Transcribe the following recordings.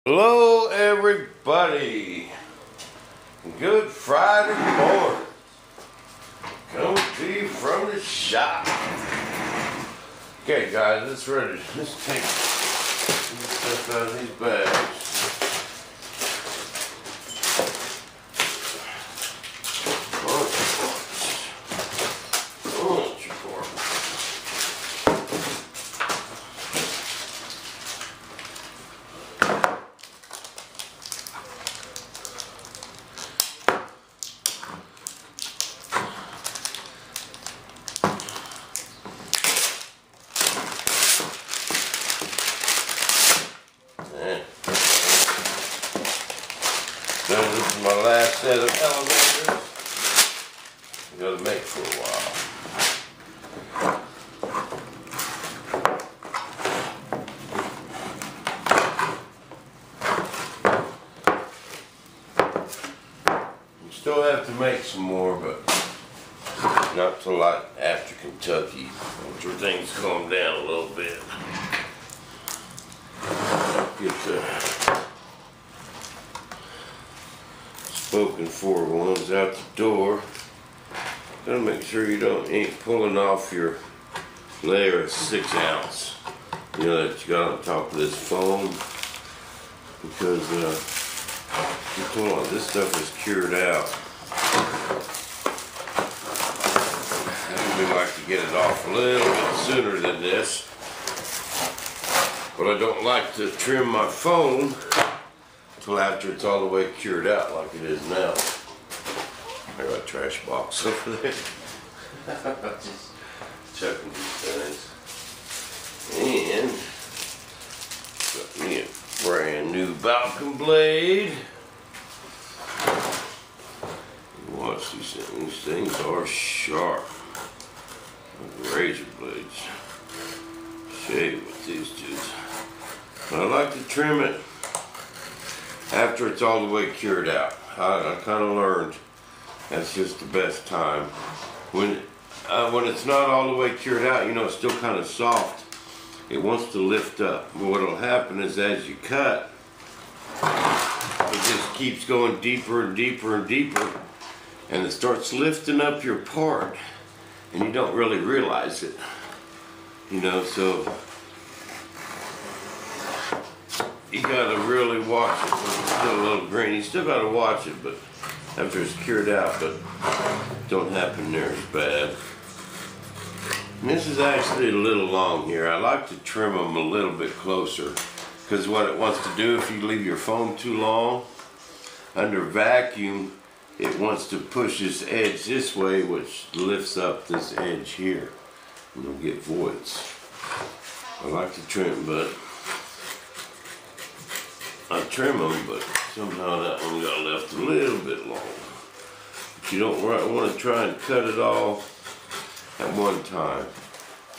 Hello everybody, good Friday morning, coming to you from the shop. Okay guys, let's take this stuff out of these bags. This is my last set of elevators. I'm gonna make for a while. We still have to make some more, but not till after Kentucky, after things calm down a little bit. Get the spoken for ones out the door. Gotta make sure you ain't pulling off your layer of 6 ounce. You know that you got on top of this foam, because you pull on this stuff is cured out. I would like to get it off a little bit sooner than this, but I don't like to trim my foam until after it's all the way cured out like it is now. I got a trash box over there. Just chucking these things. And got me a brand new Balcon blade. Watch these things. These things are sharp. Like razor blades. Shave with these dudes. I like to trim it after it's all the way cured out. I kind of learned that's just the best time. When it's not all the way cured out, you know, it's still kind of soft. It wants to lift up. But what'll happen is as you cut, it just keeps going deeper and deeper and deeper, and it starts lifting up your part, and you don't really realize it. You know, so you gotta really watch it. It's still a little green. You still gotta watch it, but after it's cured out, but don't happen near as bad. And this is actually a little long here. I like to trim them a little bit closer, because what it wants to do, if you leave your foam too long under vacuum, it wants to push this edge this way, which lifts up this edge here, and you'll get voids. I like to trim, but I trim them, but somehow that one got left a little bit long. But you don't want to try and cut it all at one time.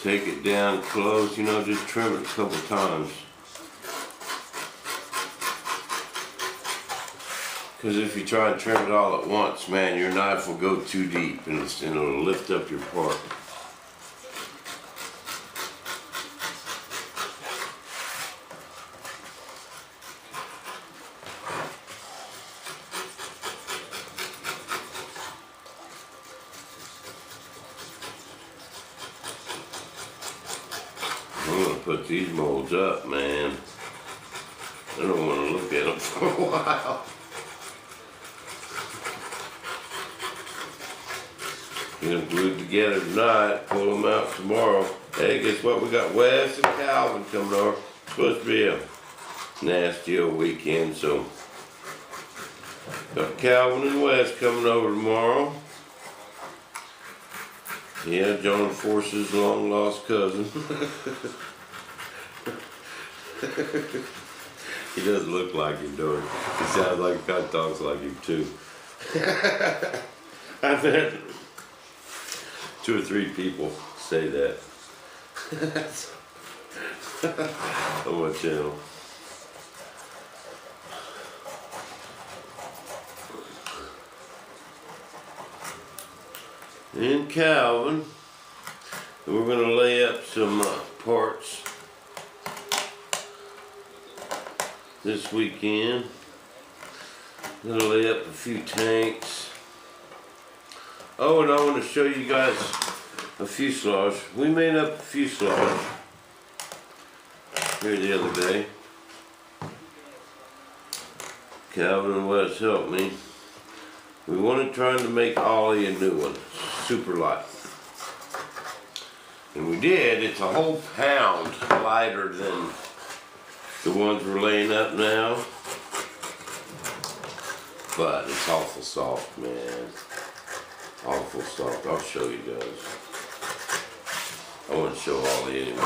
Take it down close, you know, just trim it a couple times. Because if you try and trim it all at once, man, your knife will go too deep and it'll lift up your part. I'm gonna put these molds up, man. I don't want to look at them for a while. Get them glued together tonight, pull them out tomorrow. Hey, guess what? We got Wes and Calvin coming over. It's supposed to be a nasty old weekend, so got Calvin and Wes coming over tomorrow. Yeah, John Force's long lost cousin. He doesn't look like him, though. He sounds like he kind of talks like him too. I've had 2 or 3 people say that on my channel. And Calvin, we're going to lay up some parts this weekend. Gonna lay up a few tanks. Oh, and I want to show you guys a fuselage. We made up a fuselage here the other day. Calvin and Wes helped me. We wanted trying to make Ollie a new one, super light. And we did. It's a whole pound lighter than the ones we're laying up now. But it's awful soft, man. Awful soft. I'll show you guys. I want to show Ollie anyway.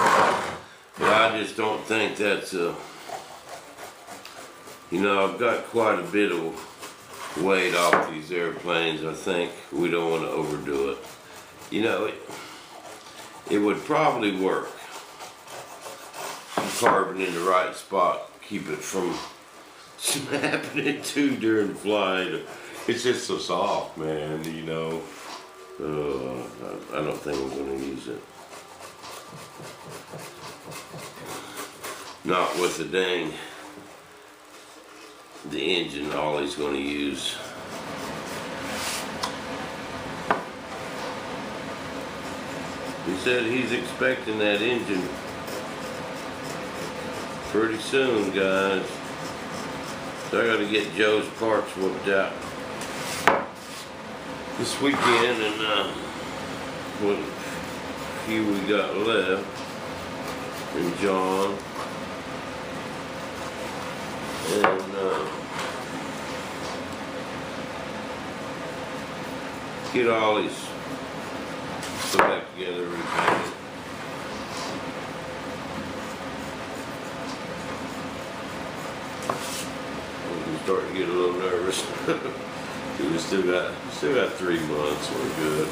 But I just don't think that's you know, I've got quite a bit of weight off these airplanes. I think we don't want to overdo it. You know, it would probably work. Some carbon in the right spot, keep it from snapping it too during flight. It's just so soft, man, you know. I don't think we're going to use it. Not with the engine Ollie's going to use. He said he's expecting that engine pretty soon, guys. So I got to get Joe's parts whipped out this weekend, and what few we got left, and John, and get Ollie's stuff back together, repaint it. I'm starting to get a little nervous. We still got 3 months. We're good.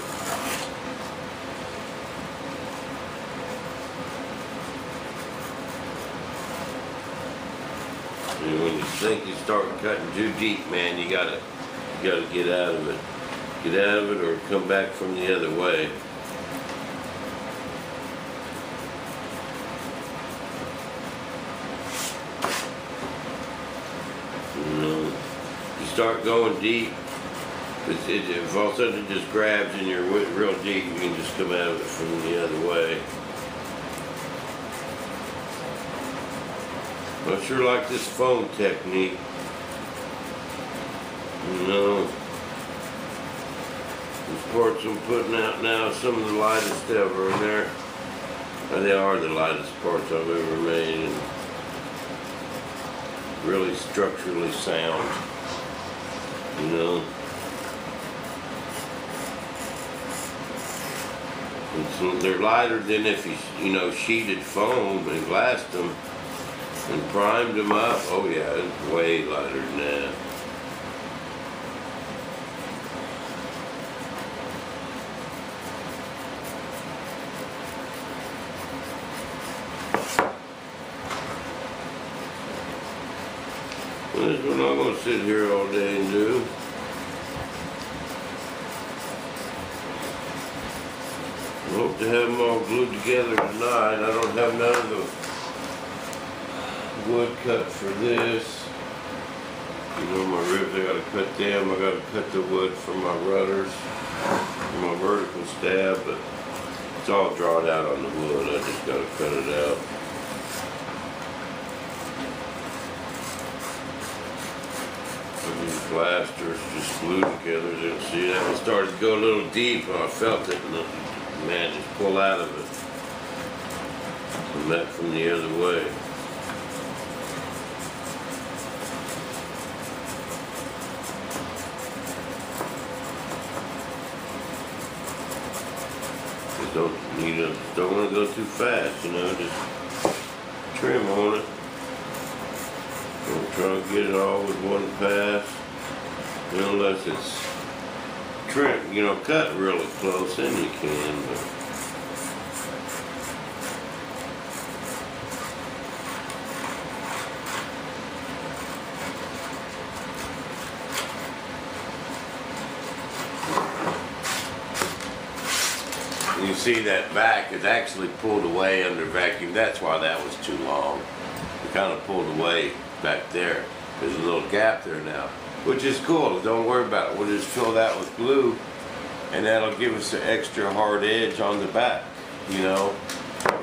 And when you think you start cutting too deep, man, you gotta get out of it. Get out of it, or come back from the other way. You know, you start going deep. If all of a sudden it just grabs and you're real deep, you can just come out of it from the other way. I sure like this foam technique. You know, these parts I'm putting out now, some of the lightest ever, and they are the lightest parts I've ever made, and really structurally sound. You know. And they're lighter than if you know, sheeted foam and glassed them and primed them up. Oh yeah, it's way lighter than that. Well, this we're not going to sit here all day and do. I hope to have them all glued together tonight. I don't have none of the wood cut for this. You know, my ribs, I gotta cut them. I gotta cut the wood for my rudders, for my vertical stab, but it's all drawn out on the wood. I just gotta cut it out. These blasters just glued together. Didn't see that. It started to go a little deep, and I felt it, and man, just pull out of it. Come back from the other way. Just don't want to go too fast, you know. Just trim on it. Don't try to get it all with one pass, you know, unless it's trim, you know, cut really close, then you can, but you see that back is actually pulled away under vacuum. That's why that was too long. It kind of pulled away back there. There's a little gap there now, which is cool. Don't worry about it. We'll just fill that with glue, and that'll give us an extra hard edge on the back, you know.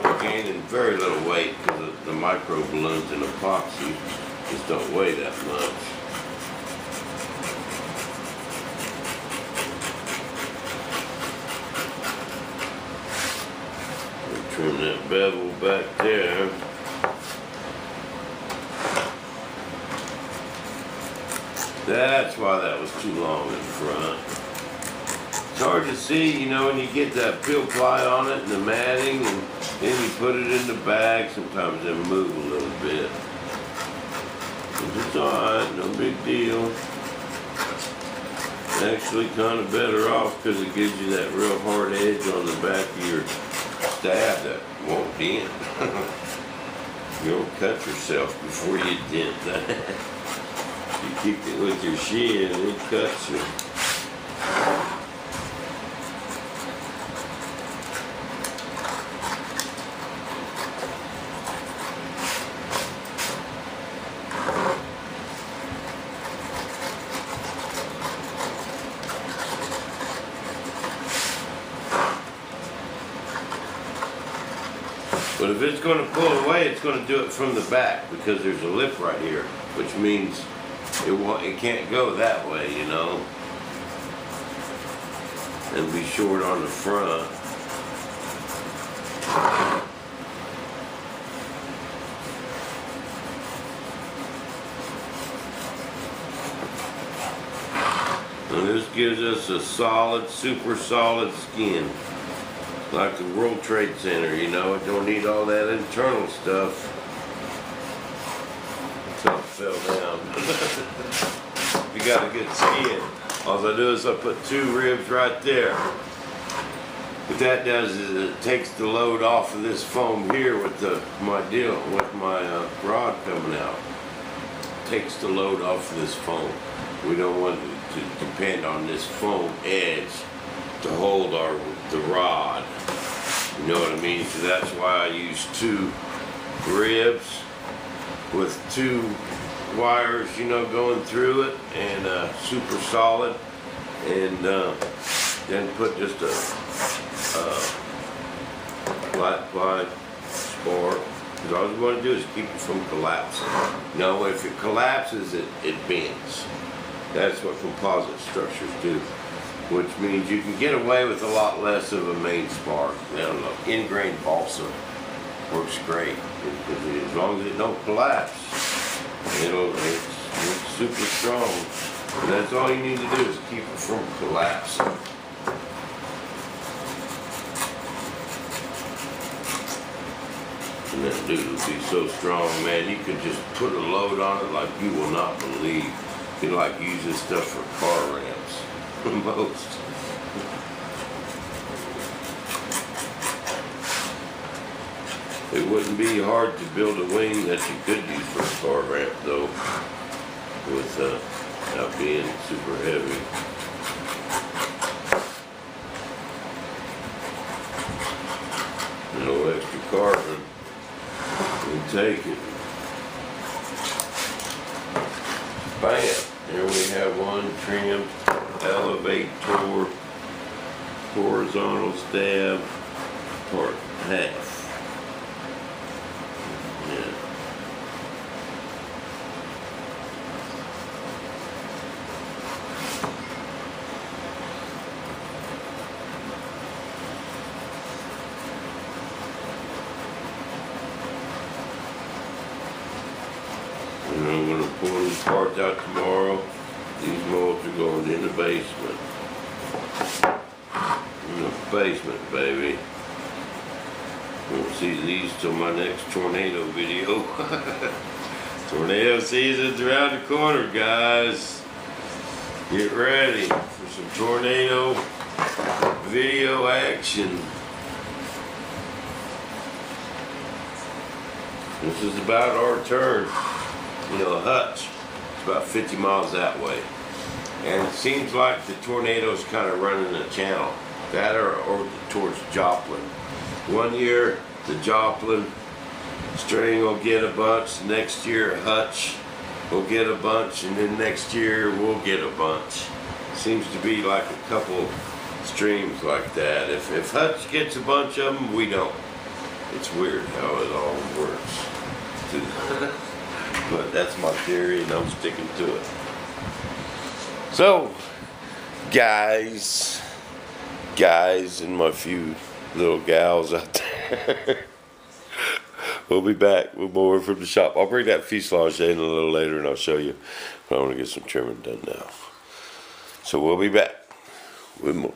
We're gaining very little weight because the micro balloons and epoxy just don't weigh that much. We'll trim that bevel back there. That's why that was too long in front. It's hard to see, you know, when you get that peel ply on it and the matting, and then you put it in the bag. Sometimes they move a little bit. But it's alright, no big deal. Actually kind of better off because it gives you that real hard edge on the back of your stab that won't dent. You don't cut yourself before you dent that. You kick it with your shin and it cuts you. But if it's going to pull away, it's going to do it from the back because there's a lip right here, which means it can't go that way, you know. It'll be short on the front. And this gives us a solid, super solid skin. Like the World Trade Center, you know, it don't need all that internal stuff. Something fell down. You got a good skin. All I do is I put 2 ribs right there. What that does is it takes the load off of this foam here with my rod coming out. Takes the load off of this foam. We don't want to depend on this foam edge to hold the rod. You know what I mean? So that's why I use 2 ribs with 2 wires, you know, going through it, and super solid, and then put just a flat ply spar. Because all you want to do is keep it from collapsing. No, if it collapses, it bends. That's what composite structures do. Which means you can get away with a lot less of a main spar. I don't know, ingrained balsa works great. As long as it don't collapse, it's super strong. And that's all you need to do is keep it from collapsing. And that dude will be so strong, man, you could just put a load on it like you will not believe. You can like use this stuff for car ramps. Most. It wouldn't be hard to build a wing that you could use for a car ramp, though, without being super heavy. No extra carbon. And take it. Bam! Here we have one trimmed elevator horizontal stab part half. Yeah. And I'm going to pull these parts out tomorrow. These molds are going in the basement. In the basement, baby. Won't see these till my next tornado video. Tornado season's around the corner, guys. Get ready for some tornado video action. This is about our turn. You know, Hutch. It's about 50 miles that way. And it seems like the tornado's kind of running the channel. That or towards Joplin. One year, the Joplin string will get a bunch. Next year, Hutch we'll get a bunch, and then next year we'll get a bunch. Seems to be like a couple streams like that. If Hutch gets a bunch of them, we don't. It's weird how it all works. But that's my theory, and I'm sticking to it. So, guys, and my few little gals out there, we'll be back with more from the shop. I'll bring that fuselage in a little later, and I'll show you. But I want to get some trimming done now. So we'll be back with more.